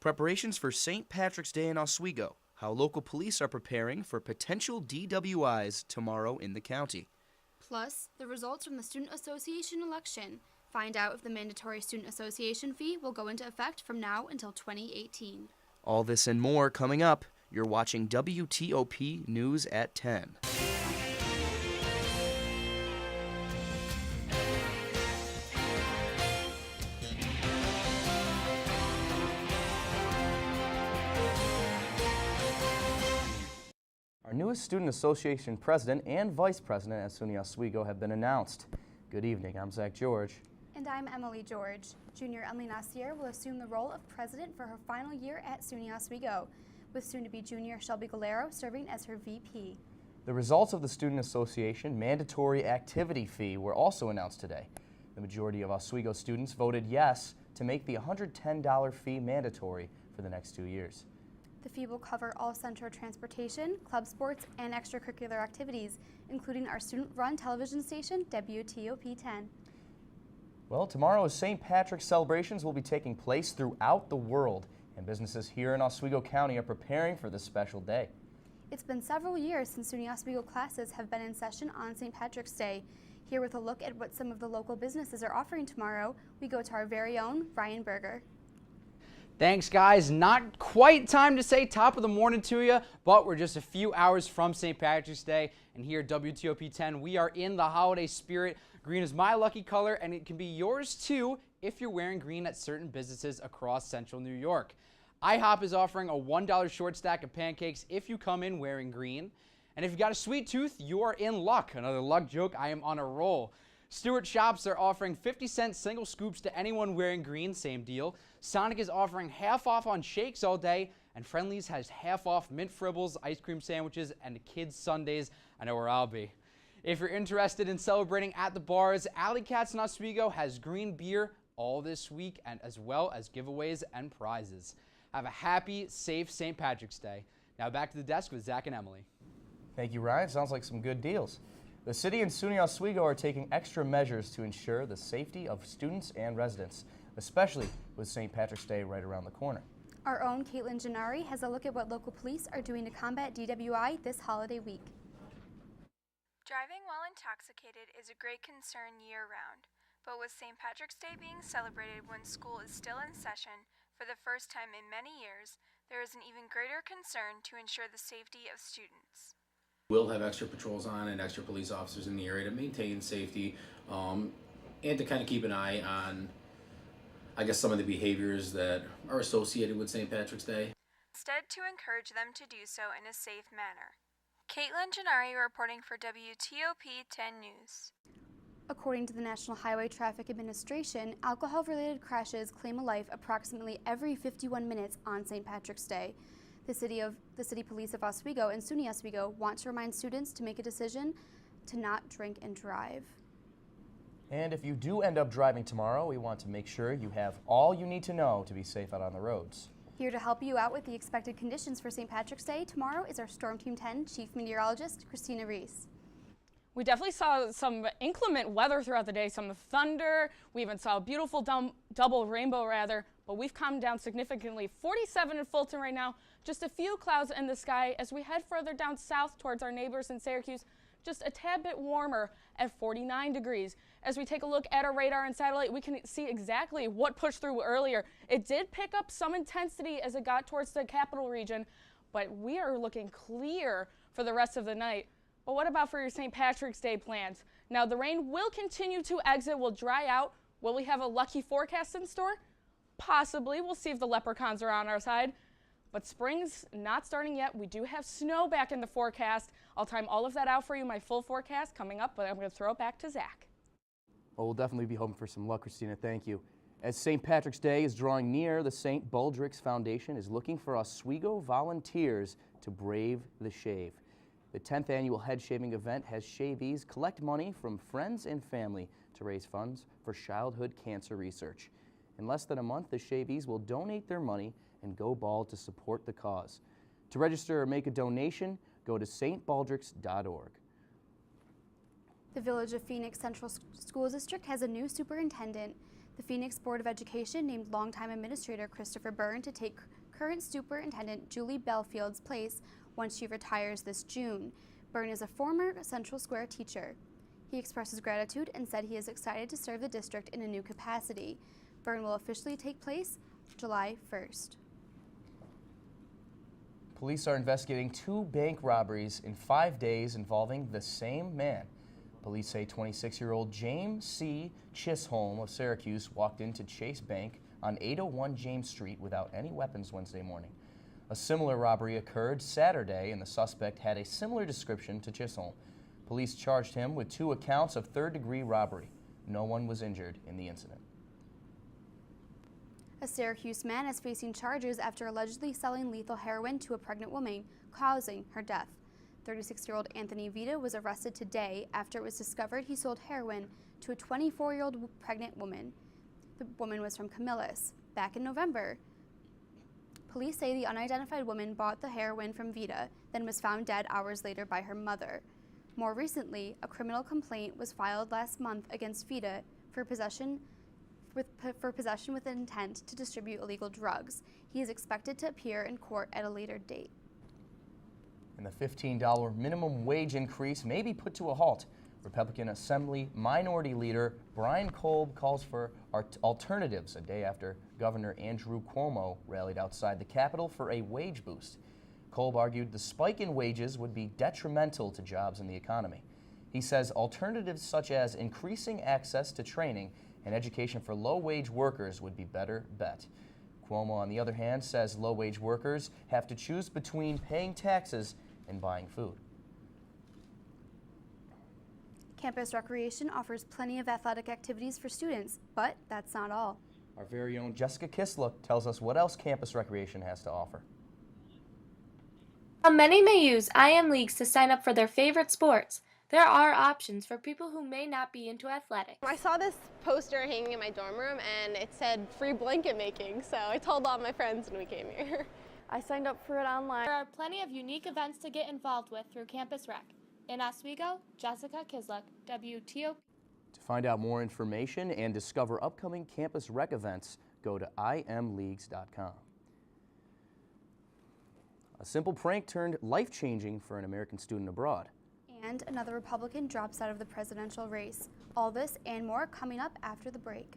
Preparations for St. Patrick's Day in Oswego. How local police are preparing for potential DWIs tomorrow in the county. Plus, the results from the Student Association election. Find out if the mandatory Student Association fee will go into effect from now until 2018. All this and more coming up. You're watching WTOP News at 10. Our newest Student Association President and Vice President at SUNY Oswego have been announced. Good evening, I'm Zach George. And I'm Emily George. Junior Emily Nassier will assume the role of President for her final year at SUNY Oswego, with soon-to-be junior Shelby Galero serving as her VP. The results of the Student Association mandatory activity fee were also announced today. The majority of Oswego students voted yes to make the $110 fee mandatory for the next 2 years. The fee will cover all Centro transportation, club sports, and extracurricular activities, including our student-run television station, WTOP 10. Well, tomorrow's St. Patrick's celebrations will be taking place throughout the world, and businesses here in Oswego County are preparing for this special day. It's been several years since SUNY Oswego classes have been in session on St. Patrick's Day. Here with a look at what some of the local businesses are offering tomorrow, we go to our very own Ryan Berger. Thanks, guys. Not quite time to say top of the morning to you, but we're just a few hours from St. Patrick's Day, and here at WTOP 10, we are in the holiday spirit. Green is my lucky color, and it can be yours too if you're wearing green at certain businesses across central New York. IHOP is offering a $1 short stack of pancakes if you come in wearing green. And if you've got a sweet tooth, you are in luck. Another luck joke, I am on a roll. Stewart Shops are offering 50-cent single scoops to anyone wearing green, same deal. Sonic is offering half off on shakes all day, and Friendly's has half off mint fribbles, ice cream sandwiches, and kids' sundaes. I know where I'll be. If you're interested in celebrating at the bars, Alley Cats in Oswego has green beer all this week, and as well as giveaways and prizes. Have a happy, safe St. Patrick's Day. Now back to the desk with Zach and Emily. Thank you, Ryan. Sounds like some good deals. The city and SUNY Oswego are taking extra measures to ensure the safety of students and residents, especially with St. Patrick's Day right around the corner. Our own Caitlin Gennari has a look at what local police are doing to combat DWI this holiday week. Driving while intoxicated is a great concern year-round, but with St. Patrick's Day being celebrated when school is still in session for the first time in many years, there is an even greater concern to ensure the safety of students. We'll have extra patrols on and extra police officers in the area to maintain safety and to kind of keep an eye on, I guess, some of the behaviors that are associated with St. Patrick's Day. Instead, to encourage them to do so in a safe manner. Caitlin Gennari reporting for WTOP 10 News. According to the National Highway Traffic Administration, alcohol-related crashes claim a life approximately every 51 minutes on St. Patrick's Day. The City Police of Oswego and SUNY Oswego want to remind students to make a decision to not drink and drive. And if you do end up driving tomorrow, we want to make sure you have all you need to know to be safe out on the roads. Here to help you out with the expected conditions for St. Patrick's Day tomorrow is our Storm Team 10 Chief Meteorologist, Christina Reese. We definitely saw some inclement weather throughout the day, some thunder. We even saw a beautiful double rainbow, but we've calmed down significantly. 47 in Fulton right now, just a few clouds in the sky. As we head further down south towards our neighbors in Syracuse, just a tad bit warmer at 49 degrees. As we take a look at our radar and satellite, we can see exactly what pushed through earlier. It did pick up some intensity as it got towards the capital region, but we are looking clear for the rest of the night. But what about for your St. Patrick's Day plans? Now, the rain will continue to exit, will dry out. Will we have a lucky forecast in store? Possibly. We'll see if the leprechauns are on our side. But spring's not starting yet. We do have snow back in the forecast. I'll time all of that out for you, my full forecast coming up, but I'm going to throw it back to Zach. Well, we'll definitely be hoping for some luck, Christina. Thank you. As St. Patrick's Day is drawing near, the St. Baldrick's Foundation is looking for Oswego volunteers to brave the shave. The 10th annual head shaving event has shavees collect money from friends and family to raise funds for childhood cancer research. In less than a month, the shavees will donate their money and go bald to support the cause. To register or make a donation, go to stbaldricks.org. The Village of Phoenix Central School District has a new superintendent. The Phoenix Board of Education named longtime administrator Christopher Byrne to take current Superintendent Julie Bellfield's place once she retires this June. Byrne is a former Central Square teacher. He expressed his gratitude and said he is excited to serve the district in a new capacity. Byrne will officially take place July 1st. Police are investigating 2 bank robberies in 5 days involving the same man. Police say 26-year-old James C. Chisholm of Syracuse walked into Chase Bank on 801 James Street without any weapons Wednesday morning. A similar robbery occurred Saturday, and the suspect had a similar description to Chisholm. Police charged him with 2 accounts of third-degree robbery. No one was injured in the incident. A Syracuse man is facing charges after allegedly selling lethal heroin to a pregnant woman, causing her death. 36-year-old Anthony Vita was arrested today after it was discovered he sold heroin to a 24-year-old pregnant woman. The woman was from Camillus. Back in November, police say the unidentified woman bought the heroin from Vita, then was found dead hours later by her mother. More recently, a criminal complaint was filed last month against Vita for possession with intent to distribute illegal drugs. He is expected to appear in court at a later date. And the $15 minimum wage increase may be put to a halt. Republican Assembly Minority Leader Brian Kolb calls for alternatives a day after Governor Andrew Cuomo rallied outside the Capitol for a wage boost. Kolb argued the spike in wages would be detrimental to jobs in the economy. He says alternatives such as increasing access to training and education for low-wage workers would be better bet. Cuomo, on the other hand, says low-wage workers have to choose between paying taxes and buying food. Campus recreation offers plenty of athletic activities for students, but that's not all. Our very own Jessica Kisla tells us what else campus recreation has to offer. While many may use IM leagues to sign up for their favorite sports, there are options for people who may not be into athletics. I saw this poster hanging in my dorm room and it said free blanket making, so I told all my friends when we came here. I signed up for it online. There are plenty of unique events to get involved with through Campus Rec. In Oswego, Jessica Kisluk, WTOP. To find out more information and discover upcoming campus rec events, go to imleagues.com. A simple prank turned life-changing for an American student abroad. And another Republican drops out of the presidential race. All this and more coming up after the break.